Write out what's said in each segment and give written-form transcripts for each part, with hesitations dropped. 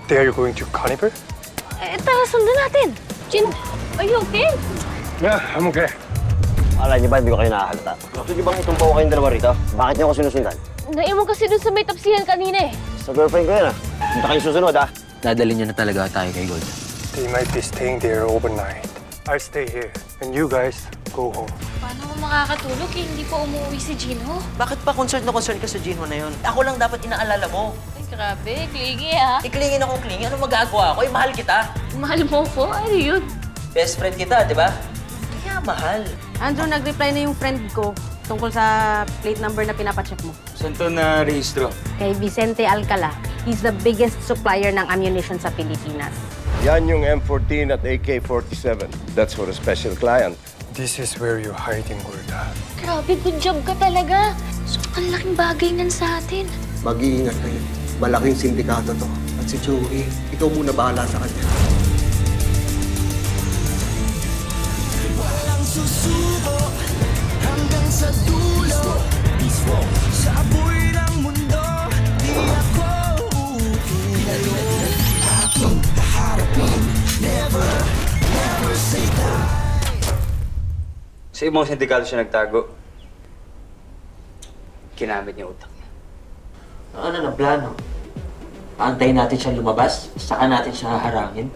They are going to Carnival? Tara, sundan natin. Jin, are you okay? Yeah, I'm okay. Akala niyo ba hindi ko kayo nakahalata? Gusto niyo bang itumpa ko kayong dalawa rito? Bakit niyo ako sinusundan? Naiwan kasi dun sa may tapsihan kanina eh. Sa girlfriend ko yan Hindi kayo susunod Dadali niya na talaga tayo kay Gold. They might be staying there overnight. I'll stay here, and you guys go home. Paano mo makakatulog eh? Hindi pa umuwi si Jinho? Bakit pa concerned na concerned ka sa Jinho na yun? Ako lang dapat inaalala mo. Ay, grabe. Clingy ha. Iklingin akong klingi. Ano magagawa ko? Mahal kita. Mahal mo ko? Ano yun? Best friend kita, di ba? Kaya mahal. Andrew, nag-reply na yung friend ko tungkol sa plate number na pinapacheck mo. Saan to na rehistro? Kay Vicente Alcala. He's the biggest supplier ng ammunition sa Pilipinas. Yan yung M14 at AK-47. That's for a special client. This is where you're hiding, Gorda. Grabe, good job ka talaga. So, ang laking bagay nan sa atin. Mag-iingat kayo. Malaking sindikato to. At si Joey, ikaw muna bahala sa kanya. Walang susuko hanggang sa dulo. Sa apoy ng mundo, di ako uuwi. Aking haharapin, never say die. Sa ibang sindikato siya nagtago. Kinamit niya utak niya. Ano na plano? Aantayin natin siya lumabas, saka natin siya haharangin.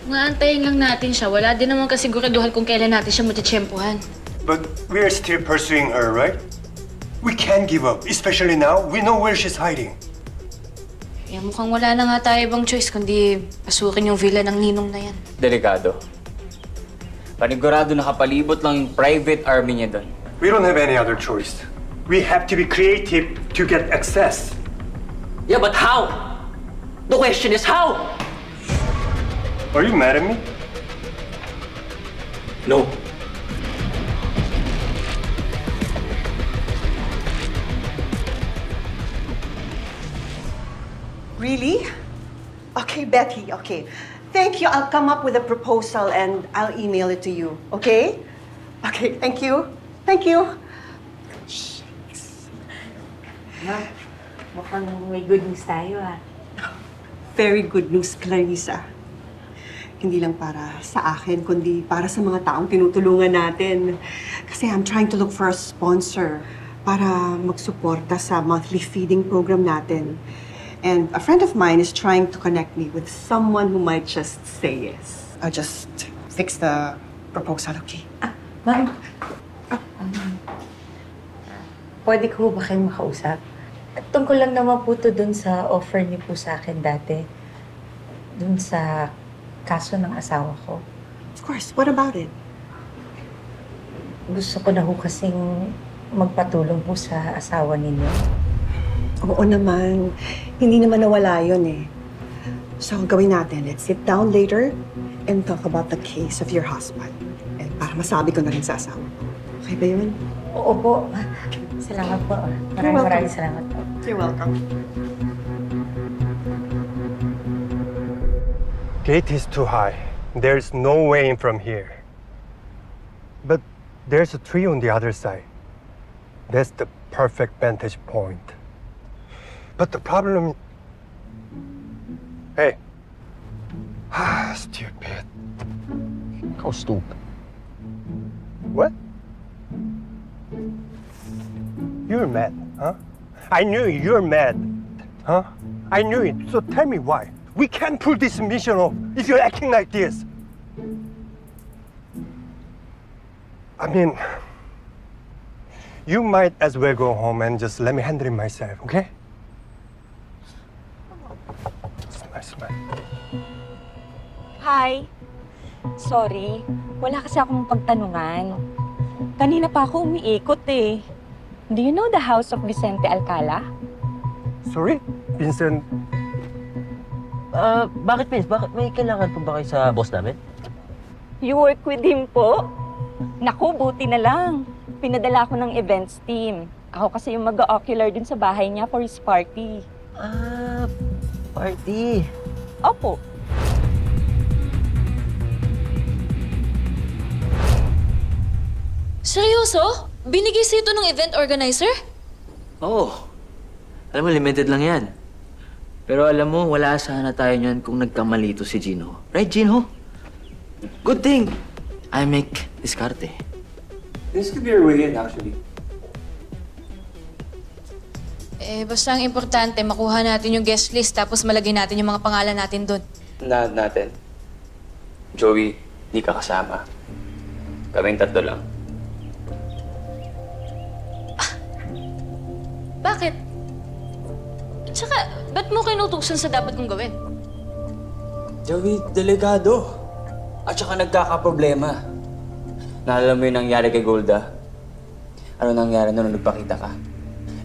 Kung aantayin lang natin siya, wala din naman kasiguraduhan kung kailan natin siya matitsyempohan. But we're still pursuing her, right? We can't give up, especially now. We know where she's hiding. Kaya mukhang wala na nga tayo ibang choice kundi pasukin yung villa ng ninong na yan. Delikado. Panigurado nakapalibot lang yung private army niya doon. We don't have any other choice. We have to be creative to get access. Yeah, but how? The question is how? Are you mad at me? No. Really? Okay, Betty, okay. Thank you. I'll come up with a proposal and I'll email it to you, okay? Okay, thank you. Thank you. Mukhang may good news tayo Very good news, Clarissa. Hindi lang para sa akin, kundi para sa mga taong tinutulungan natin. Kasi I'm trying to look for a sponsor para magsuporta sa monthly feeding program natin. And a friend of mine is trying to connect me with someone who might just say yes. I'll just fix the proposal, okay? Ma'am, pwede ko ba kayong makausap? Tungkol lang naman po to dun sa offer niyo po sa akin dati. Dun sa kaso ng asawa ko. Of course. What about it? Gusto ko na ho kasing magpatulong po sa asawa ninyo. Oo naman. Hindi naman nawala yun eh. So, gawin natin. Let's sit down later and talk about the case of your husband. And para masabi ko na rin sa asawa ko. Okay ba yun? Oo po. Salamat po. Maraming salamat po. You're welcome. Gate is too high. There's no way in from here. But there's a tree on the other side. That's the perfect vantage point. But the problem... Hey. Stupid. How stupid. What? You're mad, huh? I knew you're mad, huh? I knew it. So tell me why. We can't pull this mission off if you're acting like this. I mean, you might as well go home and just let me handle it myself, okay? Smile. Hi. Sorry, wala kasi akong pagtanungan. Kanina pa ako umiikot eh. Do you know the house of Vicente Alcala? Sorry, Vincent. Bakit, Vince? Bakit may kailangan po ba kayo sa boss namin? You work with him po? Naku, buti na lang. Pinadala ko ng events team. Ako kasi yung mag-ocular dun sa bahay niya for his party. Party. Opo. Seryoso? Binigay sa'yo ito ng event organizer? Oo. Alam mo, limited lang yan. Pero alam mo, wala sana tayo niyan kung nagkamali to si Jinho. Right, Jinho? Good thing I make diskarte. This could be our way in, actually. Basta ang importante, makuha natin yung guest list tapos malagay natin yung mga pangalan natin doon. Natin. Joey, di ka kasama. Kaming tatlo lang. Bakit? Tsaka, ba't mo kinutuksan sa dapat kong gawin? Joey, delikado. At saka nagkakaproblema. Naalala mo yung nangyari kay Golda? Ano nangyari nung nagpakita ka?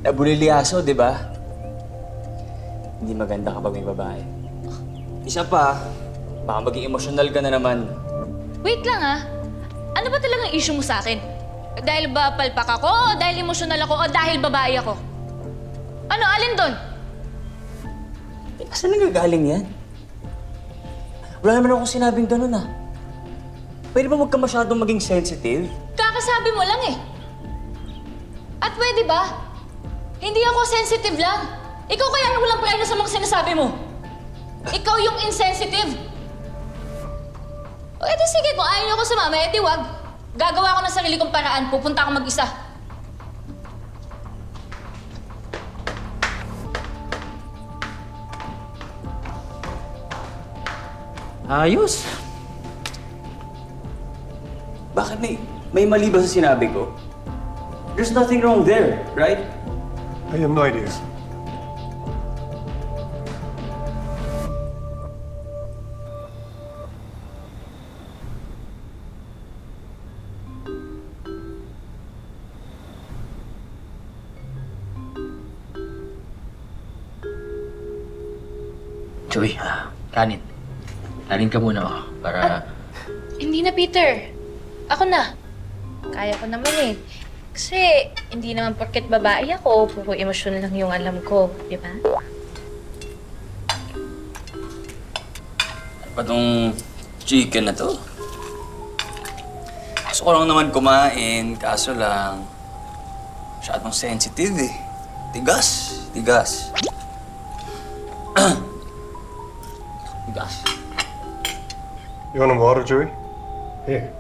Nabuliliaso, di ba? Hindi maganda kapag may babae. Isa pa, baka maging emosyonal ka na naman. Wait lang Ano ba talagang issue mo sa akin? Dahil ba palpak ako, o dahil emosyonal ako, o dahil babae ako? Ano, alin doon? Saan nagagaling yan? Wala naman akong sinabing ganun Pwede ba huwag ka masyadong maging sensitive? Kakasabi mo lang At pwede ba? Hindi ako sensitive lang. Ikaw kaya yung walang preno sa mga sinasabi mo. Ikaw yung insensitive. O edi sige, kung ayaw niyo ako sumama, edi wag. Gagawa ko ng sarili kong paraan, pupunta ako mag-isa. Ayos. Bakit may mali ba sa sinabi ko? There's nothing wrong there, right? I have no idea. Joey, kanin. Kanin ka muna para... Hindi na, Peter. Ako na. Kaya ko naman Kasi hindi naman porket babae ako, puro emosyon lang yung alam ko, di ba? Ano ba tong chicken na to? Gusto ko lang naman kumain, kaso lang... masyadong sensitive Tigas. Tigas. You want water, Joey? Here.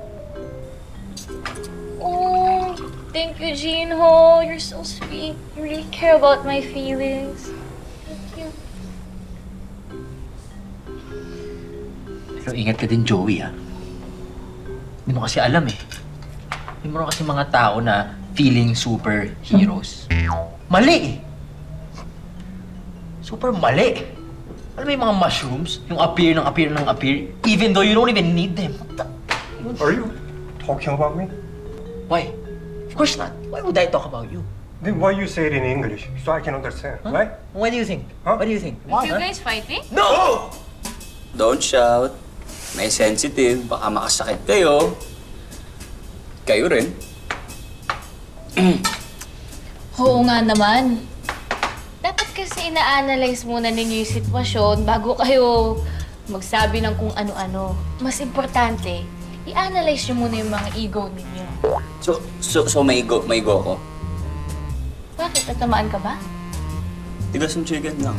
Oh, thank you, Jinho. You're so sweet. You really care about my feelings. Thank you. Pero ingat ka din, Joey, Hindi mo kasi alam, Hindi mo kasi mga tao na feeling superheroes. Mali, Super mali. Alam mo yung mga mushrooms? Yung appear, even though you don't even need them. Are you talking about me? Why? Of course not. Why would I talk about you? Then why you say it in English so I can understand, right? What do you think? Huh? What do you think? You guys fighting? No! Don't shout. May sensitive, baka makasakit kayo. Kayo rin. Oo nga naman. Dapat kasi ina-analyze muna ninyo yung sitwasyon bago kayo magsabi ng kung ano-ano. Mas importante, i-analyze nyo muna yung mga ego ninyo. So may go ako? Bakit? Natamaan ka ba? Tigas yung chicken lang.